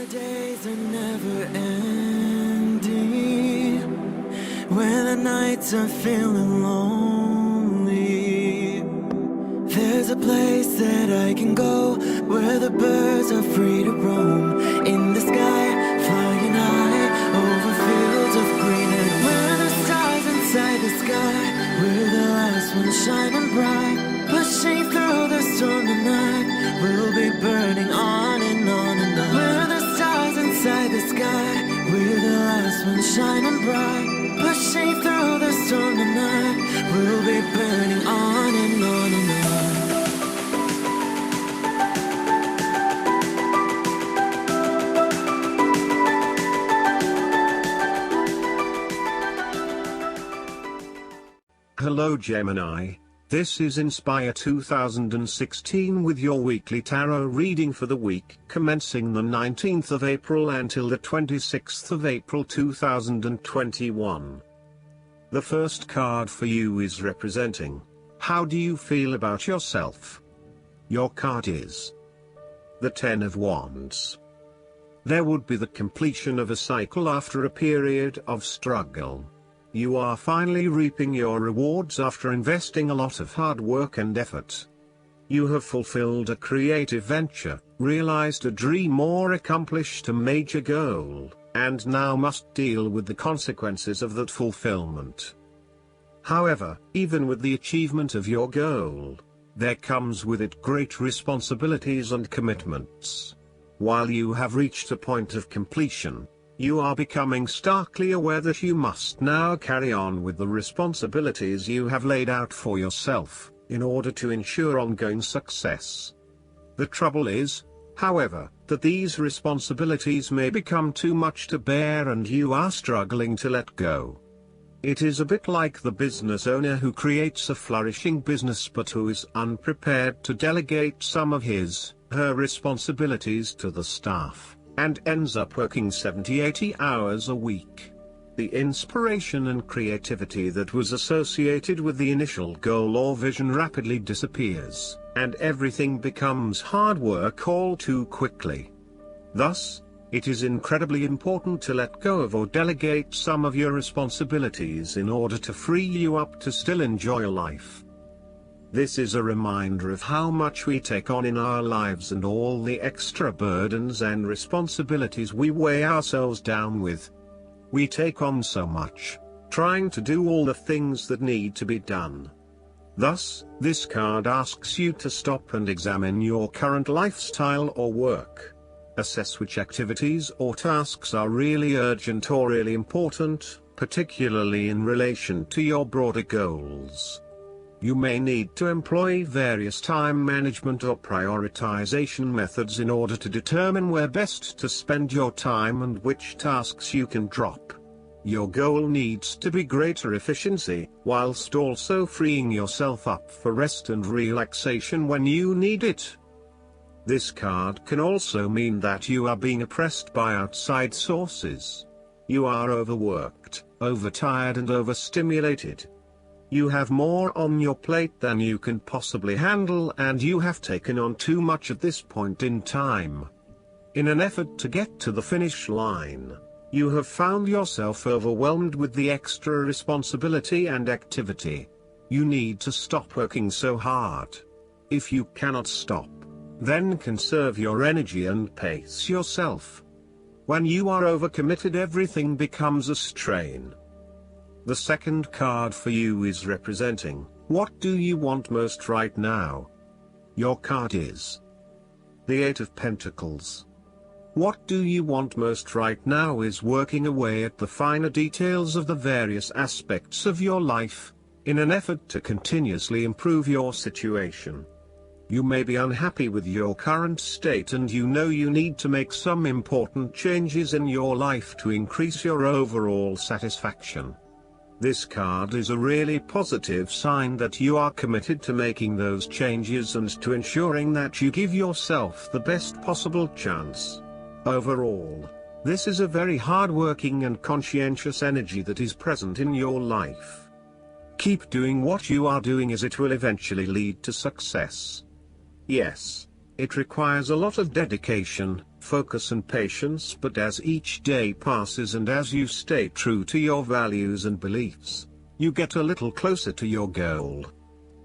days are never ending, when the nights are feeling lonely. There's a place that I can go, where the birds are free to roam, in the sky, flying high, over fields of green. And where the stars inside the sky, we're the last ones shining bright, pushing through the storm tonight. We'll be burning on and on and on. We're the stars inside the sky, we're the last ones shining bright, pushing through the storm tonight. We'll be burning on and on and on. Hello Gemini, this is Inspire 2016 with your weekly tarot reading for the week commencing the 19th of April until the 26th of April 2021. The first card for you is representing, how do you feel about yourself? Your card is the Ten of Wands. There would be the completion of a cycle after a period of struggle. You are finally reaping your rewards after investing a lot of hard work and effort. You have fulfilled a creative venture, realized a dream or accomplished a major goal, and now must deal with the consequences of that fulfillment. However, even with the achievement of your goal, there comes with it great responsibilities and commitments. While you have reached a point of completion, you are becoming starkly aware that you must now carry on with the responsibilities you have laid out for yourself, in order to ensure ongoing success. The trouble is, however, that these responsibilities may become too much to bear and you are struggling to let go. It is a bit like the business owner who creates a flourishing business but who is unprepared to delegate some of her responsibilities to the staff, and ends up working 70-80 hours a week. The inspiration and creativity that was associated with the initial goal or vision rapidly disappears, and everything becomes hard work all too quickly. Thus, it is incredibly important to let go of or delegate some of your responsibilities in order to free you up to still enjoy life. This is a reminder of how much we take on in our lives and all the extra burdens and responsibilities we weigh ourselves down with. We take on so much, trying to do all the things that need to be done. Thus, this card asks you to stop and examine your current lifestyle or work. Assess which activities or tasks are really urgent or really important, particularly in relation to your broader goals. You may need to employ various time management or prioritization methods in order to determine where best to spend your time and which tasks you can drop. Your goal needs to be greater efficiency, whilst also freeing yourself up for rest and relaxation when you need it. This card can also mean that you are being oppressed by outside sources. You are overworked, overtired and overstimulated. You have more on your plate than you can possibly handle and you have taken on too much at this point in time. In an effort to get to the finish line, you have found yourself overwhelmed with the extra responsibility and activity. You need to stop working so hard. If you cannot stop, then conserve your energy and pace yourself. When you are overcommitted, everything becomes a strain. The second card for you is representing, what do you want most right now? Your card is the Eight of Pentacles. What do you want most right now is working away at the finer details of the various aspects of your life, in an effort to continuously improve your situation. You may be unhappy with your current state and you know you need to make some important changes in your life to increase your overall satisfaction. This card is a really positive sign that you are committed to making those changes and to ensuring that you give yourself the best possible chance. Overall, this is a very hard-working and conscientious energy that is present in your life. Keep doing what you are doing as it will eventually lead to success. Yes, It requires a lot of dedication, focus and patience, but as each day passes and as you stay true to your values and beliefs, you get a little closer to your goal.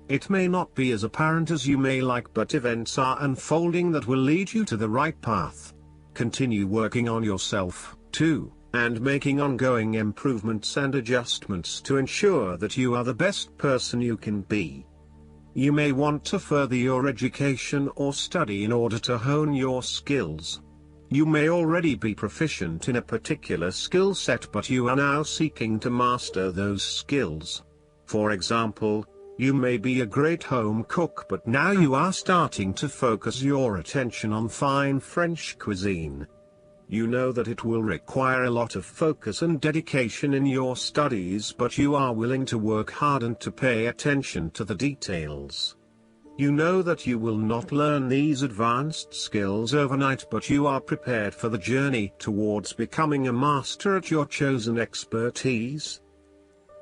It may not be as apparent as you may like, but events are unfolding that will lead you to the right path. Continue working on yourself, too, and making ongoing improvements and adjustments to ensure that you are the best person you can be. You may want to further your education or study in order to hone your skills. You may already be proficient in a particular skill set, but you are now seeking to master those skills. For example, you may be a great home cook, but now you are starting to focus your attention on fine French cuisine. You know that it will require a lot of focus and dedication in your studies, but you are willing to work hard and to pay attention to the details. You know that you will not learn these advanced skills overnight, but you are prepared for the journey towards becoming a master at your chosen expertise.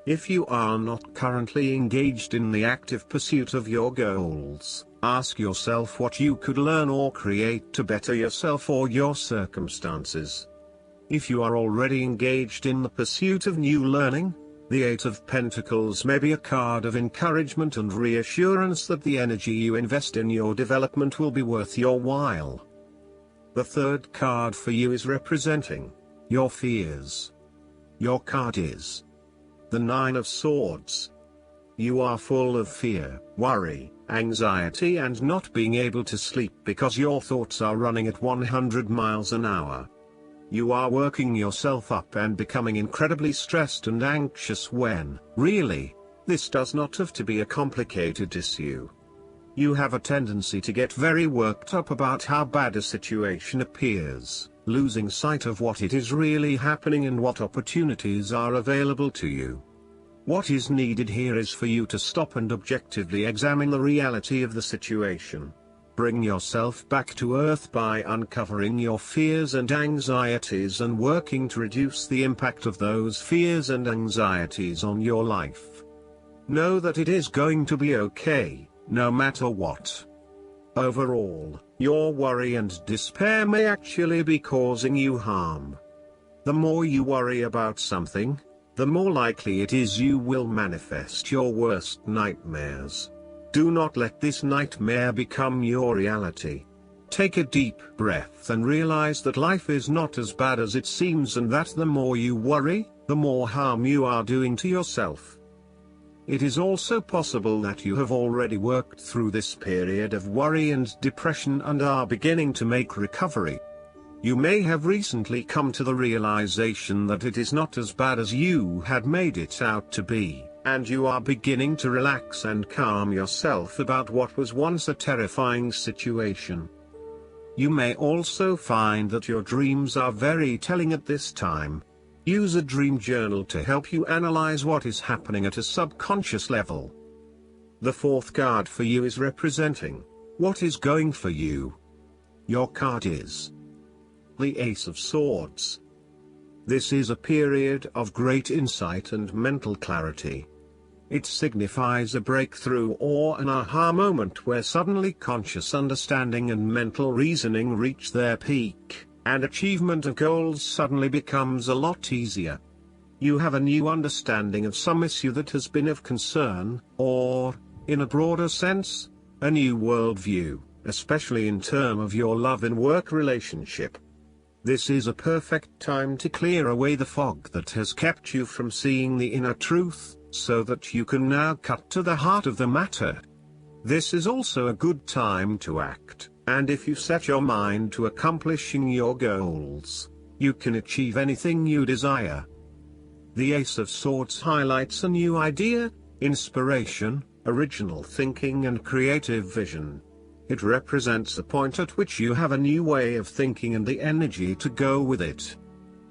If you are not currently engaged in the active pursuit of your goals, ask yourself what you could learn or create to better yourself or your circumstances. If you are already engaged in the pursuit of new learning, the Eight of Pentacles may be a card of encouragement and reassurance that the energy you invest in your development will be worth your while. The third card for you is representing your fears. Your card is the Nine of Swords. You are full of fear, worry, anxiety and not being able to sleep because your thoughts are running at 100 miles an hour. You are working yourself up and becoming incredibly stressed and anxious when, really, this does not have to be a complicated issue. You have a tendency to get very worked up about how bad a situation appears, losing sight of what it is really happening and what opportunities are available to you. What is needed here is for you to stop and objectively examine the reality of the situation. Bring yourself back to earth by uncovering your fears and anxieties and working to reduce the impact of those fears and anxieties on your life. Know that it is going to be okay, no matter what. Overall, your worry and despair may actually be causing you harm. The more you worry about something, the more likely it is you will manifest your worst nightmares. Do not let this nightmare become your reality. Take a deep breath and realize that life is not as bad as it seems, and that the more you worry, the more harm you are doing to yourself. It is also possible that you have already worked through this period of worry and depression and are beginning to make recovery. You may have recently come to the realization that it is not as bad as you had made it out to be, and you are beginning to relax and calm yourself about what was once a terrifying situation. You may also find that your dreams are very telling at this time. Use a dream journal to help you analyze what is happening at a subconscious level. The fourth card for you is representing what is going for you. Your card is the Ace of Swords. This is a period of great insight and mental clarity. It signifies a breakthrough or an aha moment where suddenly conscious understanding and mental reasoning reach their peak, and achievement of goals suddenly becomes a lot easier. You have a new understanding of some issue that has been of concern, or, in a broader sense, a new worldview, especially in terms of your love and work relationship. This is a perfect time to clear away the fog that has kept you from seeing the inner truth, so that you can now cut to the heart of the matter. This is also a good time to act, and if you set your mind to accomplishing your goals, you can achieve anything you desire. The Ace of Swords highlights a new idea, inspiration, original thinking and creative vision. It represents a point at which you have a new way of thinking and the energy to go with it.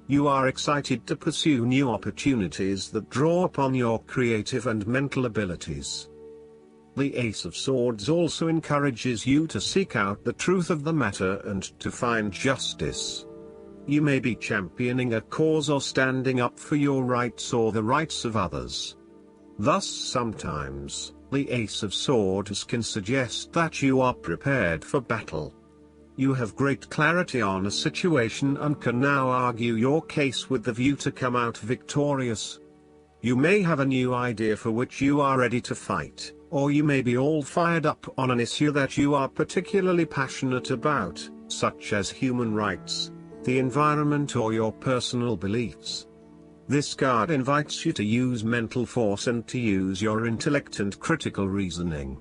You are excited to pursue new opportunities that draw upon your creative and mental abilities. The Ace of Swords also encourages you to seek out the truth of the matter and to find justice. You may be championing a cause or standing up for your rights or the rights of others. Thus sometimes, The Ace of Swords can suggest that you are prepared for battle. You have great clarity on a situation and can now argue your case with the view to come out victorious. You may have a new idea for which you are ready to fight, or you may be all fired up on an issue that you are particularly passionate about, such as human rights, the environment, or your personal beliefs. This card invites you to use mental force and to use your intellect and critical reasoning.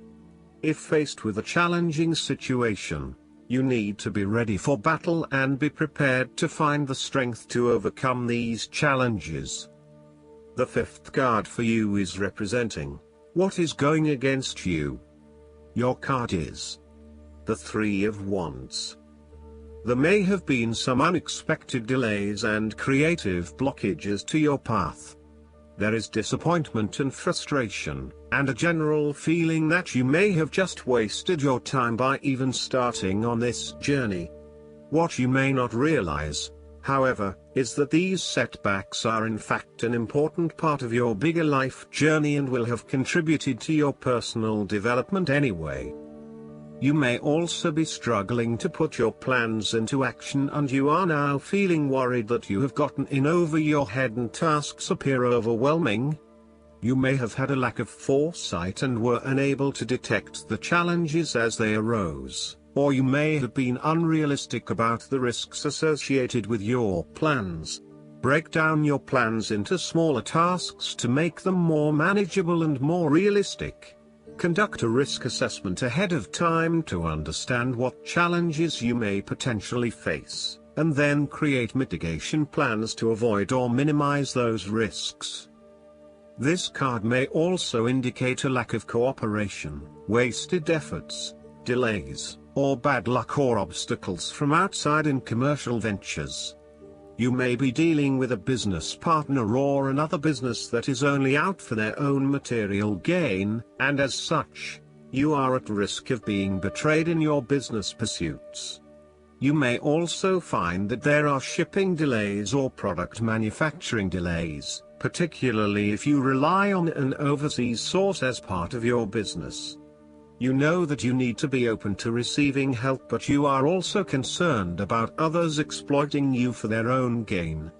If faced with a challenging situation, you need to be ready for battle and be prepared to find the strength to overcome these challenges. The fifth card for you is representing what is going against you. Your card is the Three of Wands. There may have been some unexpected delays and creative blockages to your path. There is disappointment and frustration, and a general feeling that you may have just wasted your time by even starting on this journey. What you may not realize, however, is that these setbacks are in fact an important part of your bigger life journey and will have contributed to your personal development anyway. You may also be struggling to put your plans into action, and you are now feeling worried that you have gotten in over your head and tasks appear overwhelming. You may have had a lack of foresight and were unable to detect the challenges as they arose, or you may have been unrealistic about the risks associated with your plans. Break down your plans into smaller tasks to make them more manageable and more realistic. Conduct a risk assessment ahead of time to understand what challenges you may potentially face, and then create mitigation plans to avoid or minimize those risks. This card may also indicate a lack of cooperation, wasted efforts, delays, or bad luck or obstacles from outside in commercial ventures. You may be dealing with a business partner or another business that is only out for their own material gain, and as such, you are at risk of being betrayed in your business pursuits. You may also find that there are shipping delays or product manufacturing delays, particularly if you rely on an overseas source as part of your business. You know that you need to be open to receiving help, but you are also concerned about others exploiting you for their own gain.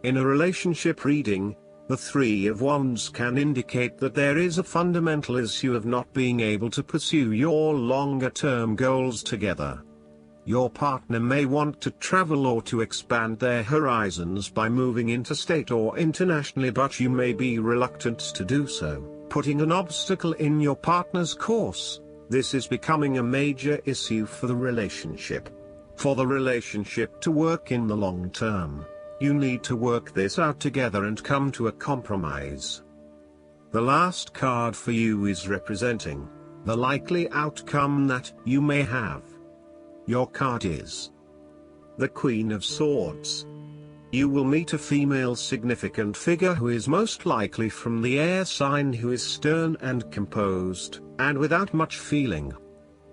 In a relationship reading, the Three of Wands can indicate that there is a fundamental issue of not being able to pursue your longer-term goals together. Your partner may want to travel or to expand their horizons by moving interstate or internationally, but you may be reluctant to do so, putting an obstacle in your partner's course. This is becoming a major issue for the relationship. For the relationship to work in the long term, you need to work this out together and come to a compromise. The last card for you is representing the likely outcome that you may have. Your card is the Queen of Swords. You will meet a female significant figure who is most likely from the air sign, who is stern and composed, and without much feeling.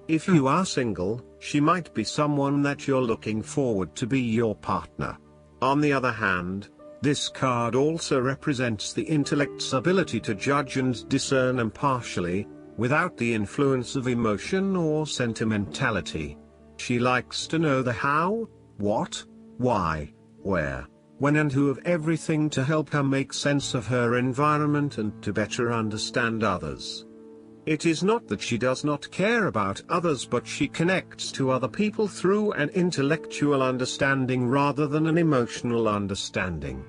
If you are single, she might be someone that you're looking forward to be your partner. On the other hand, this card also represents the intellect's ability to judge and discern impartially, without the influence of emotion or sentimentality. She likes to know the how, what, why, where, when and who of everything to help her make sense of her environment and to better understand others. It is not that she does not care about others, but she connects to other people through an intellectual understanding rather than an emotional understanding.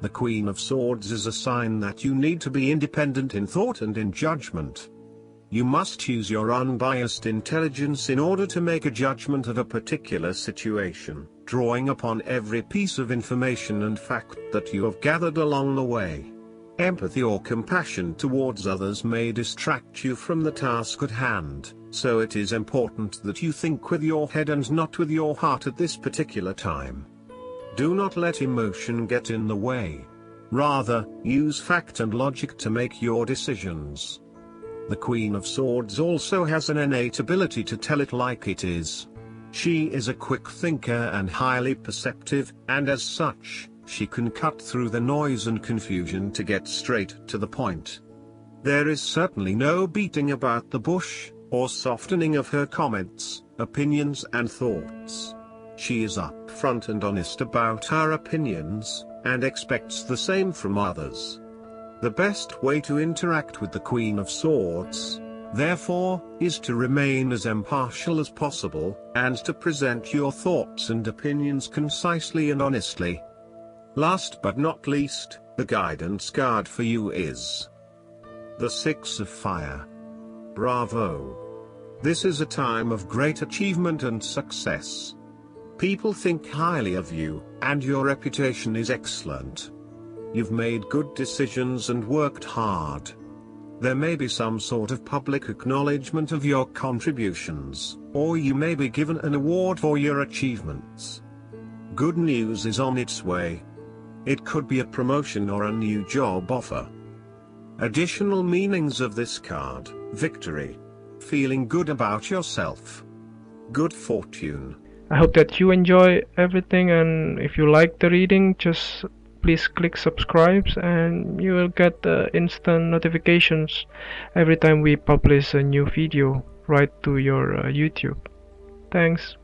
The Queen of Swords is a sign that you need to be independent in thought and in judgment. You must use your unbiased intelligence in order to make a judgment of a particular situation, drawing upon every piece of information and fact that you have gathered along the way. Empathy or compassion towards others may distract you from the task at hand, so it is important that you think with your head and not with your heart at this particular time. Do not let emotion get in the way. Rather, use fact and logic to make your decisions. The Queen of Swords also has an innate ability to tell it like it is. She is a quick thinker and highly perceptive, and as such, she can cut through the noise and confusion to get straight to the point. There is certainly no beating about the bush, or softening of her comments, opinions and thoughts. She is upfront and honest about her opinions, and expects the same from others. The best way to interact with the Queen of Swords, therefore, is to remain as impartial as possible, and to present your thoughts and opinions concisely and honestly. Last but not least, the guidance card for you is the Six of Fire. Bravo! This is a time of great achievement and success. People think highly of you, and your reputation is excellent. You've made good decisions and worked hard. There may be some sort of public acknowledgement of your contributions, or you may be given an award for your achievements. Good news is on its way. It could be a promotion or a new job offer. Additional meanings of this card: victory, feeling good about yourself, good fortune. I hope that you enjoy everything, and if you like the reading, just please click subscribe and you will get instant notifications every time we publish a new video right to your YouTube. Thanks.